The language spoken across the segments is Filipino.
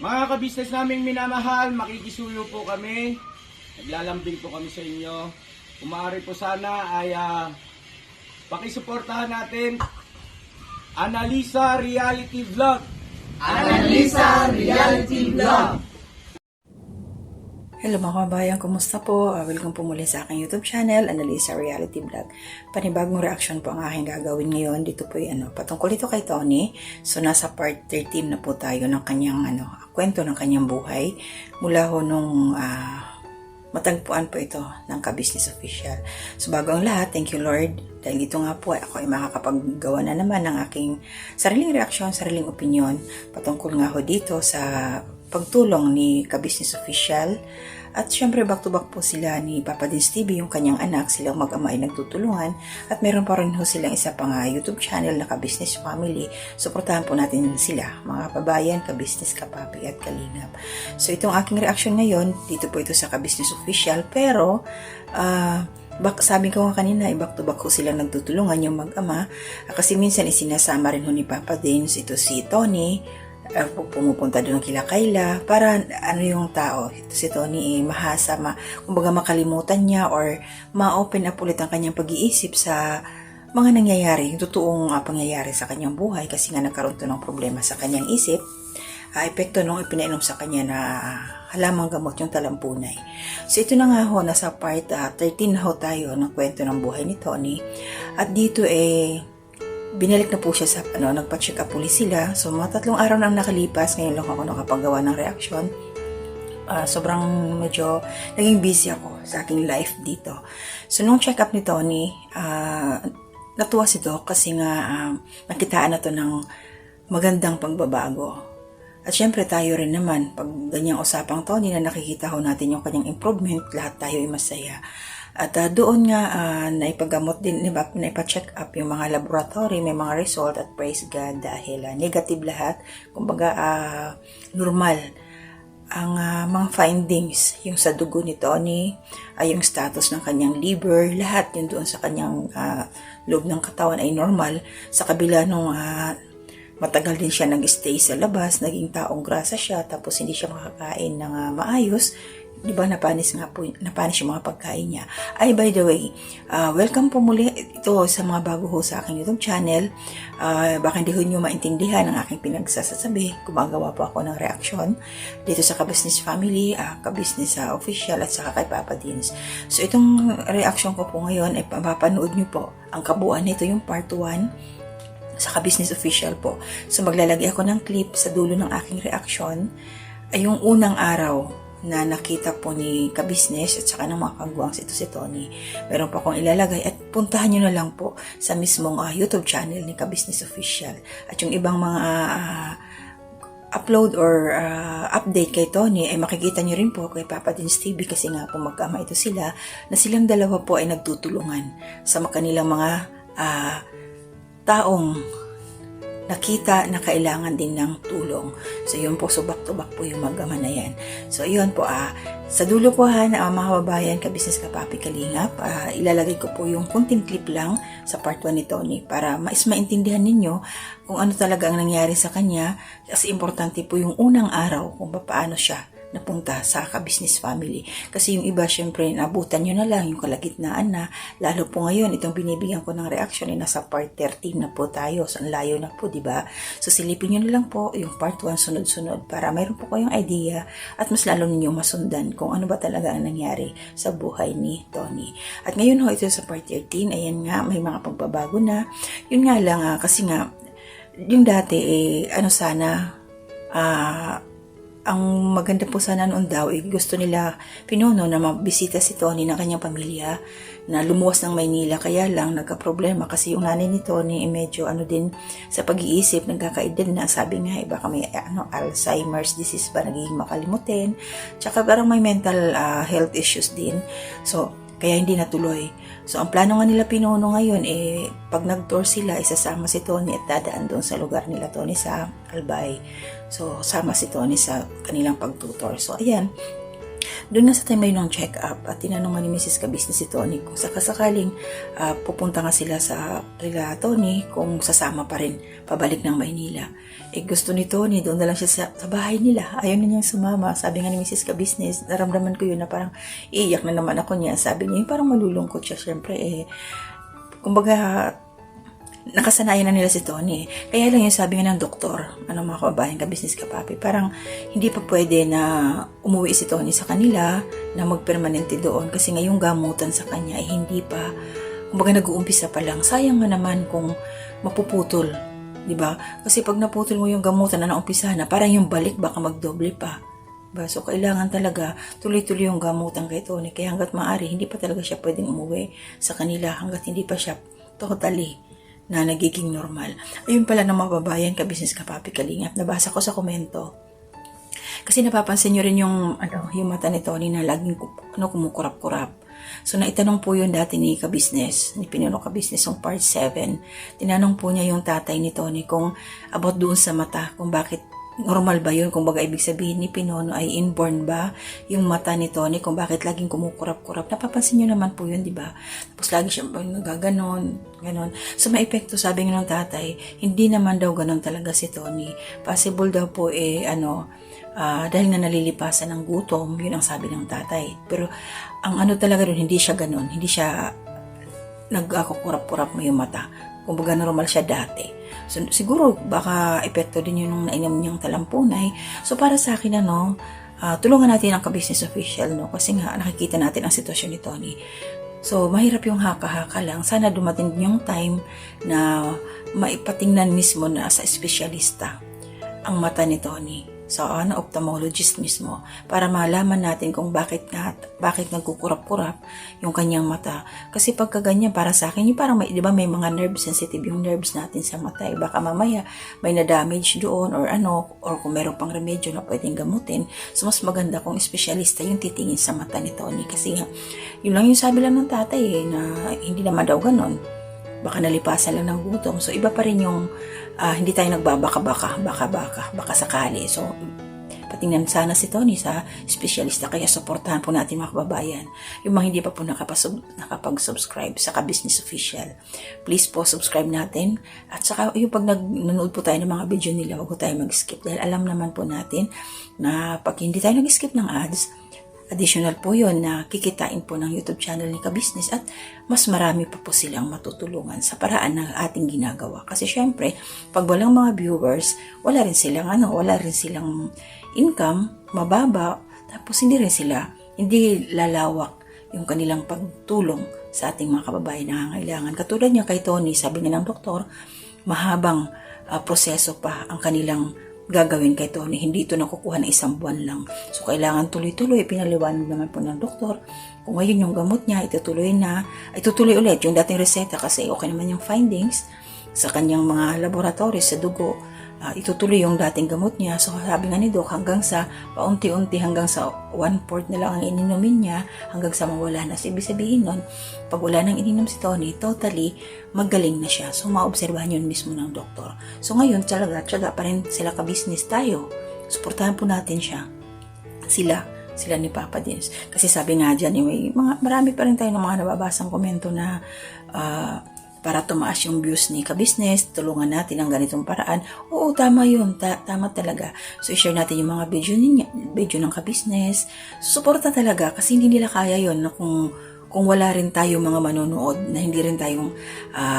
Mga kabisnes naming minamahal, makikisuyo po kami. Naglalambing po kami sa inyo. Kung maaari po sana ay pakisuportahan natin Analisa Reality Vlog. Analisa Reality Vlog. Hello mga kabayan, kumusta po? Welcome po muli sa aking YouTube channel, Analisa Reality Vlog. Panibagong reaction po ang aking gagawin ngayon. Dito po yung patungkol ito kay Tony. So nasa part 13 na po tayo ng kanyang kwento ng kanyang buhay. Mula ho nung matagpuan po ito ng Ka-Business Official. So bago ang lahat, thank you Lord. Dahil dito nga po ako ay makakapaggawa na naman ng aking sariling reaksyon, sariling opinion patungkol nga ho dito sa pagtulong ni Ka-Business Official. At syempre back to back po sila ni Papa Dins TV, yung kanyang anak, silang mag-ama ay nagtutulungan. At meron pa rin ho silang isa pang YouTube channel na Ka-Business Family. Suportahan po natin sila, mga kabayan, Ka-Business, Kapapi at Kalingap. So itong aking reaction ngayon, dito po ito sa Ka-Business Official. Pero sabi ko nga kanina, back to back ho silang nagtutulungan yung mag-ama. Kasi minsan isinasama rin ho ni Papa Dins, ito si Tony, pumupunta doon kila Kayla para yung tao, ito si Tony mahasa, kumbaga makalimutan niya or ma-open up ulit ang kanyang pag-iisip sa mga nangyayari, yung totoong pangyayari sa kanyang buhay kasi nga nagkaroon to ng problema sa kanyang isip. Epekto nung ipinainom sa kanya na halamang gamot yung talampunay. So ito na nga ho, nasa part 13 na ho tayo ng kwento ng buhay ni Tony. At dito binalik na po siya sa nagpa-check up ulit sila. So mga 3 araw na nakalipas, ngayon lang ako nakapagawa ng reaction. Sobrang medyo naging busy ako sa aking life dito. So nung check up ni Tony, natuwa si Doc kasi nga nakitaan na to ng magandang pagbabago. At syempre tayo rin naman, pag ganyang usapang Tony na nakikita ho natin yung kanyang improvement, lahat tayo ay masaya. At doon nga naipagamot din, naipa-check up yung mga laboratory, may mga result at praise God dahil negative lahat. Kumbaga normal ang mga findings, yung sa dugo ni Tony, yung status ng kanyang liver, lahat yun doon sa kanyang loob ng katawan ay normal. Sa kabila nung matagal din siya nag-stay sa labas, naging taong grasa siya, tapos hindi siya makakain ng maayos. Di ba napanis yung mga pagkain niya. By the way, welcome po muli ito sa mga bago ho sa aking YouTube channel. Baka hindi ho nyo maintindihan ang aking pinagsasabi. Gumagawa po ako ng reaction dito sa Ka-Business Family, Ka-Business Official at saka kay Papa Dins. So itong reaction ko po ngayon ay mapapanood nyo po ang kabuuan nito, yung part 1 sa Ka-Business Official po. So maglalagay ako ng clip sa dulo ng aking reaction ay yung unang araw na nakita po ni Ka-Business at saka ng mga kagwangs ito si Tony. Meron pa akong ilalagay at puntahan nyo na lang po sa mismong YouTube channel ni Ka-Business Official. At yung ibang mga upload or update kay Tony ay makikita nyo rin po kay Papa Dins TV kasi nga po magkama ito sila na silang dalawa po ay nagtutulungan sa kanilang mga taong nakita na kailangan din ng tulong. So yun po, so back to back po yung mag-ama na yan. So yun po, sa dulo po mga kababayan, Ka-Business, Kapapi, Kalingap, ilalagay ko po yung kunting clip lang sa part 1 ni Tony para maintindihan ninyo kung ano talaga ang nangyari sa kanya. Kasi importante po yung unang araw kung paano siya napunta sa Ka-Business Family. Kasi yung iba, syempre, nabutan nyo na lang yung kalagitnaan na, lalo po ngayon, itong binibigyan ko ng reaction ay nasa part 13 na po tayo. So, ang layo na po, diba? So, silipin nyo na lang po yung part 1 sunod-sunod para mayroon po kayong idea at mas lalo ninyong masundan kung ano ba talaga ang nangyari sa buhay ni Tony. At ngayon ho, ito sa part 13, ayan nga, may mga pagbabago na. Yun nga lang, kasi nga, yung dati, ang maganda po sana noon daw, gusto nila pinuno na mabisita si Tony ng kanyang pamilya na lumuwas ng Maynila. Kaya lang nagka-problema kasi yung nanay ni Tony medyo din sa pag-iisip, nagkakaedad na. Sabi nga, baka may Alzheimer's disease ba, nagiging makalimutin. Tsaka parang may mental health issues din. So, kaya hindi natuloy. So, ang plano nga nila pinuno ngayon, pag nag-tour sila, isasama si Tony at dadaan doon sa lugar nila Tony sa Albay. So, sama si Tony sa kanilang pag-tutor. So, ayan. Doon na sa time ng check-up at tinanong ni Mrs. Kabisnes si Tony kung sakasakaling pupunta nga sila sa kila Tony kung sasama pa rin pabalik ng Maynila. Gusto ni Tony, doon na lang siya sa bahay nila. Ayaw na niyang sumama. Sabi nga ni Mrs. Kabisnes, naramdaman ko yun na parang iiyak na naman ako niya. Sabi niya, parang malulungkot siya. Siyempre, kumbaga, nakasanayan na nila si Tony. Kaya lang yung sabi nga ng doktor, mga kababayan, kabisnes kapapi, parang hindi pa pwede na umuwi si Tony sa kanila, na magpermanente doon. Kasi nga yung gamutan sa kanya ay hindi pa, kumbaga nag-uumpisa pa lang. Sayang nga naman kung mapuputol. Diba? Kasi pag naputol mo yung gamutan na naumpisa na, parang yung balik baka magdoble pa. Diba? So, kailangan talaga tuloy-tuloy yung gamutan kay Tony. Kaya hanggat maaari, hindi pa talaga siya pwedeng umuwi sa kanila hanggat hindi pa siya totally na nagiging normal. Ayun pala ng mga babayan, kabisnes kapapi kalingap. Nabasa ko sa komento. Kasi napapansin nyo rin yung mata ni Tony na laging kumukurap-kurap. So, naitanong po yun dati ni Kabisnes, ni Pinuno Kabisnes, yung part 7. Tinanong po niya yung tatay ni Tony kung about doon sa mata, kung bakit normal ba yun, kung baga ibig sabihin ni Pinuno ay inborn ba yung mata ni Tony, kung bakit laging kumukurap-kurap. Napapansin nyo naman po yun, di ba? Tapos lagi siya nagaganon, ganon. So, may epekto, sabi nga ng tatay, hindi naman daw ganon talaga si Tony. Possible daw po dahil nga nalilipasan ng gutom, yun ang sabi ng tatay. Pero, ang talaga rin, hindi siya ganon. Hindi siya nagkukurap-kurap mo yung mata. Kung baga normal siya dati. So, siguro, baka epekto din yun nung nainom niyang talampunay. So, para sa akin, tulungan natin ang kabisnes official, no? Kasi nga, nakikita natin ang sitwasyon ni Tony. So, mahirap yung haka-haka lang. Sana dumating din yung time na maipatingnan mismo na sa espesyalista ang mata ni Tony. So, ophthalmologist mismo, para malaman natin kung bakit nagkukurap-kurap yung kanyang mata. Kasi pagka ganyan, para sa akin, yung parang di ba may mga nerve sensitive yung nerves natin sa mata. Baka mamaya may na-damage doon or kung meron pang remedyo na pwedeng gamutin. So, mas maganda kung espesyalista yung titingin sa mata ni Tony. Kasi nga, yun lang yung sabi lang ng tatay na hindi naman daw ganon. Baka nalipasan lang ng gutom. So, iba pa rin yung hindi tayo baka sakali. So, patingnan sana si Tony sa espesyalista. Kaya supportahan po natin mga kababayan. Yung mga hindi pa po nakapag-subscribe sa Kabisnes Official, please po subscribe natin. At saka yung pag nanonood po tayo ng mga video nila, huwag po tayo mag-skip. Dahil alam naman po natin na pag hindi tayo nag-skip ng ads, additional po yun na kikitain po ng YouTube channel ni Kabisnes at mas marami pa po silang matutulungan sa paraan ng ating ginagawa. Kasi syempre, pag walang mga viewers, wala rin silang income, mababa, tapos hindi lalawak yung kanilang pagtulong sa ating mga kababayan na nangangailangan. Katulad niya kay Tony, sabi nga ng doktor, mahabang proseso pa ang kanilang gagawin kay Tony. Hindi ito nakukuha ng 1 buwan lang. So, kailangan tuloy-tuloy. Pinaliwanag naman po ng doktor. Kung ngayon yung gamot niya, itutuloy ulit yung dating reseta kasi okay naman yung findings sa kanyang mga laboratories sa dugo. Itutuloy yung dating gamot niya. So, sabi nga ni Doc, hanggang sa paunti-unti, hanggang sa 1/4 na lang ang ininumin niya, hanggang sa mawala na. So, ibig sabihin nun, pag wala nang ininom si Tony, totally magaling na siya. So, maobserbahan yun mismo ng doktor. So, ngayon, tsaga pa rin sila kabisnes tayo. Suportahan po natin siya. Sila ni Papa Dins. Kasi sabi nga dyan, marami pa rin tayo ng mga nababasang komento na para tumaas yung views ni Kabisnes, tulungan natin ang ganitong paraan. Oo, tama yun. Tama talaga. So, i-share natin yung mga video ng Kabisnes. Suporta talaga kasi hindi nila kaya yun na kung wala rin tayo mga manonood na hindi rin tayong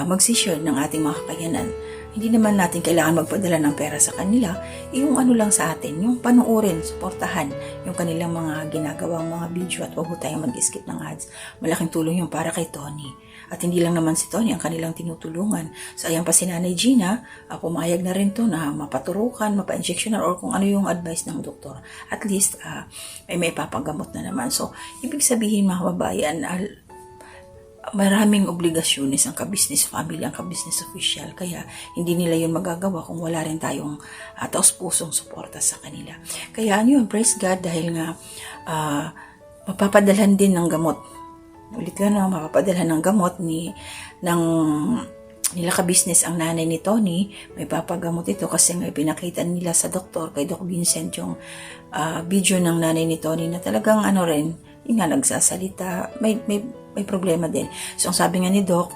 mag-share ng ating mga kakayanan. Hindi naman natin kailangan magpadala ng pera sa kanila. Yung lang sa atin, yung panuorin, suportahan yung kanilang mga ginagawang mga video at huwag tayong mag-skip ng ads. Malaking tulong yung para kay Tony. At hindi lang naman si Tony ang kanilang tinutulungan. So, ayan pa si Nanay Gina, pumayag na rin to na mapaturukan, mapa-injectioner or kung ano yung advice ng doktor. At least, may papagamot na naman. So, ibig sabihin mga kababayan, maraming obligasyones ang kabisnes family, ang kabisnes official. Kaya, hindi nila yun magagawa kung wala rin tayong taos-pusong suporta sa kanila. Kaya, yun, praise God dahil nga mapapadalhan din ng gamot. Mapapadalhan ng gamot ng nila ka-business ang nanay ni Tony, may papagamot ito kasi nga pinakita nila sa doktor kay Doc Vincent yung video ng nanay ni Tony na talagang ano rin, yung nga nagsasalita, may problema din. So ang sabi nga ni Doc,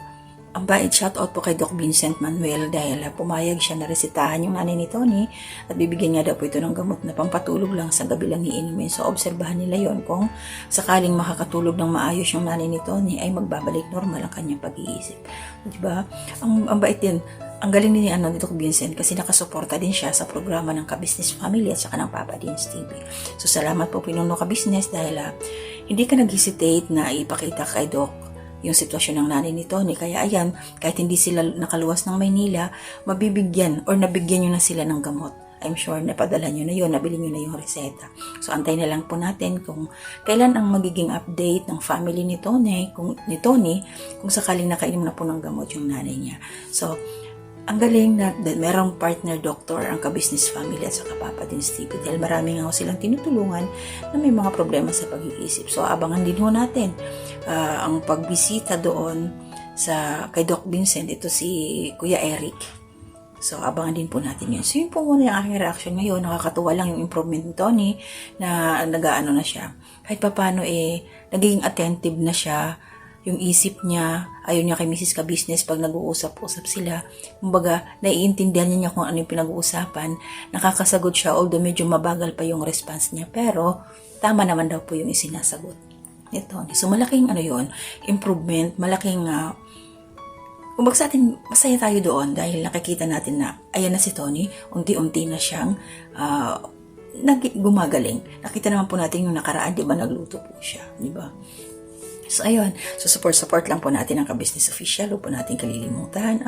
ang bait, shout out po kay Doc Vincent Manuel dahil pumayag siya na resetahan yung nanay ni Tony at bibigyan nga daw po ito ng gamot na pampatulog lang sa gabi lang iinumin. So obserbahan nila yon kung sakaling makakatulog ng maayos yung nanay ni Tony ay magbabalik normal ang kanyang pag-iisip. Diba? Ang bait din. Ang galing din ni Doc Vincent kasi nakasuporta din siya sa programa ng Ka-Business Family at saka ng Papa Dins TV. So salamat po Pinuno Ka-Business dahil hindi ka nag-hesitate na ipakita kay Doc yung sitwasyon ng nanay ni Tony. Kaya ayan, kahit hindi sila nakaluwas ng Maynila, mabibigyan or nabigyan nyo na sila ng gamot. I'm sure napadala nyo na yun, nabili nyo na yung reseta. So antay na lang po natin kung kailan ang magiging update ng family ni Tony, kung sakaling nakainom na po ng gamot yung nanay niya. So, ang galing na merong partner doctor ang Ka-Business Family at saka Papa Dins TV dahil marami nga silang tinutulungan na may mga problema sa pag-iisip. So abangan din ho natin ang pagbisita doon kay Doc Vincent, ito si Kuya Eric. So abangan din po natin yun. So yun po muna yung aking reaction ngayon. Nakakatuwa lang yung improvement ni Tony na nag-aano na siya. Kahit paano nagiging attentive na siya. Yung isip niya, ayaw niya kay Mrs. Ka-Business pag nag-uusap-usap sila. Kumbaga, naiintindihan niya kung ano yung pinag-uusapan. Nakakasagot siya, although medyo mabagal pa yung response niya. Pero, tama naman daw po yung isinasagot. Ito. So, malaking improvement, malaking, kumbaga sa atin, masaya tayo doon dahil nakikita natin na, ayan na si Tony, unti-unti na siyang, gumagaling. Nakita naman po natin yung nakaraan, di ba, nagluto po siya, di ba? So, ayun. So, support lang po natin ang Ka-Business Official. Huwag po natin kalilimutan.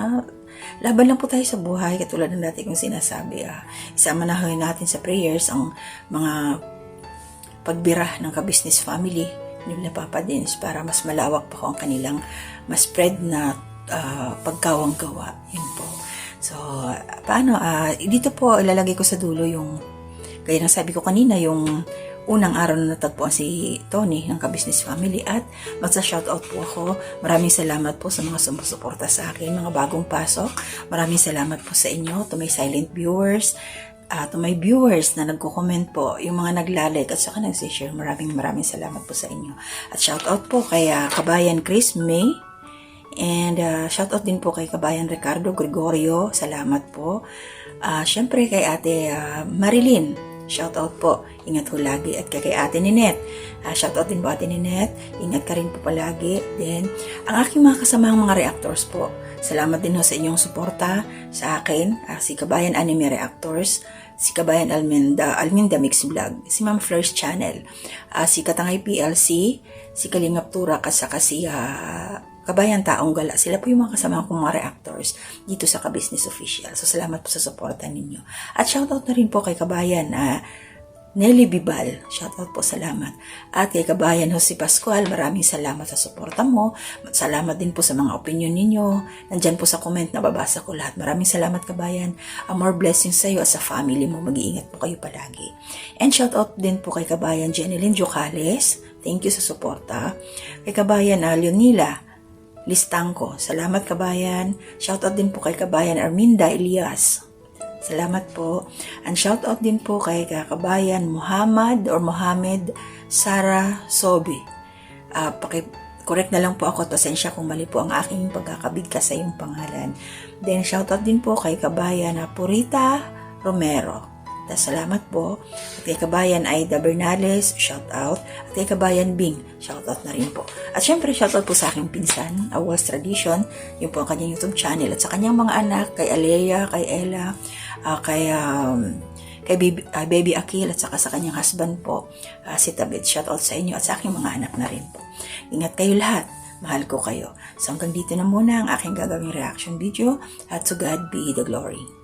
Laban lang po tayo sa buhay. Katulad ng dati kong sinasabi. Isama na natin sa prayers ang mga pagbira ng Ka-Business Family nila Papa Dins para mas malawak pa ko ang kanilang mas spread na pagkawang gawa. Yun po. So, paano? Dito po ilalagay ko sa dulo yung, gaya ng sabi ko kanina, yung unang araw na natagpuan si Tony ng Ka-Business Family at magsa-shoutout po ako. Maraming salamat po sa mga sumusuporta sa akin, mga bagong pasok. Maraming salamat po sa inyo, to my silent viewers, to my viewers na nagko-comment po, yung mga naglalike at saka nagsishare. Maraming salamat po sa inyo. At shoutout po kay Kabayan Chris May, and shoutout din po kay Kabayan Ricardo Gregorio. Salamat po. Syempre kay Ate Marilyn. Shoutout po. Ingat po lagi. At kay Ate Ninette. Shoutout din po Ate Ninette. Ingat ka rin po palagi. Then, ang aking mga kasamang mga reactors po. Salamat din ho sa inyong suporta sa akin. Si Kabayan Anime Reactors. Si Kabayan Alminda Mix Vlog. Si Ma'am Flir's Channel. Si Katangay PLC. Si Kalingap Turak at saka si Kabayan Taong Gala. Sila po yung mga kasama kong mga reactors dito sa Ka-Business Official. So, salamat po sa suporta ninyo. At shoutout na rin po kay Kabayan Nelly Bibal. Shoutout po, salamat. At kay Kabayan Jose Pascual, maraming salamat sa suporta mo. Salamat din po sa mga opinion ninyo. Nandyan po sa comment, nababasa ko lahat. Maraming salamat, Kabayan. More blessings sa iyo at sa family mo. Mag-iingat po kayo palagi. And shoutout din po kay Kabayan Jeneline Jocales. Thank you sa suporta. Kay Kabayan Leonila Listangko. Salamat, Kabayan. Shoutout din po kay Kabayan Arminda Elias. Salamat po. And shoutout din po kay Kabayan Mohamed Sara Sobi. Correct na lang po ako at pasensya kung mali po ang aking pagkakabigkas sa iyong pangalan. Then shoutout din po kay Kabayan Purita Romero. Salamat po. At kay Kabayan Aida Bernales, shoutout. At kay Kabayan Bing, shoutout na rin po. At syempre, shoutout po sa aking pinsan, Awals Tradition, yung po ang kanyang YouTube channel. At sa kanyang mga anak, kay Alea, kay Ella, kay Baby Akil, at saka sa kanyang husband po, si Tabet. Shoutout sa inyo at sa aking mga anak na rin po. Ingat kayo lahat. Mahal ko kayo. So hanggang dito na muna ang aking gagawing reaction video. At to God be the glory.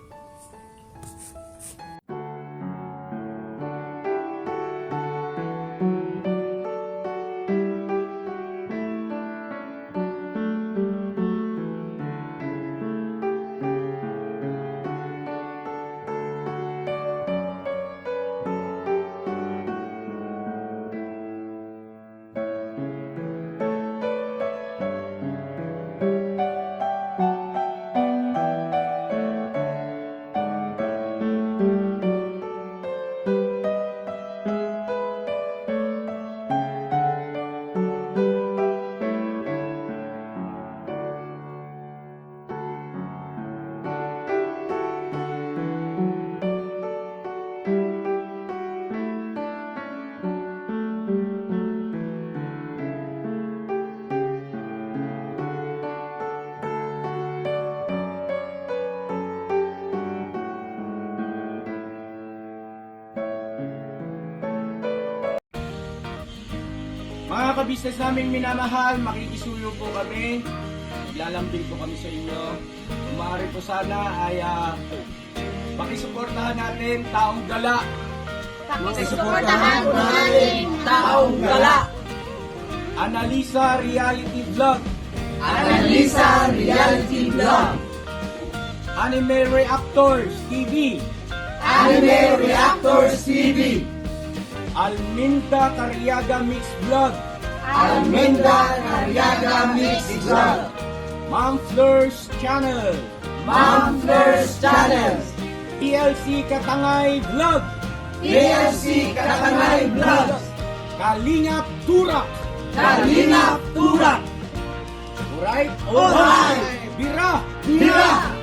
Mga kabisnes naming minamahal, makikisuyo po kami. Naglalambing po kami sa inyo. Kung maaari po sana ay pakisuportahan natin Taong Gala. Pakisuportahan po natin Taong Gala. Analisa Reality Vlog. Analisa Reality Vlog. Anime Reactors TV. Anime Reactors TV. Alminda Cariaga Mix Vlog. Almenda Cariaga Mix Vlog. Ma'am Fleurs Channel. Ma'am Fleurs Channel. TLC Katangay Vlog. TLC Katangay Vlog. Kalingap Turak. Kalingap Turak. Alright? Alright. Bira! Bira!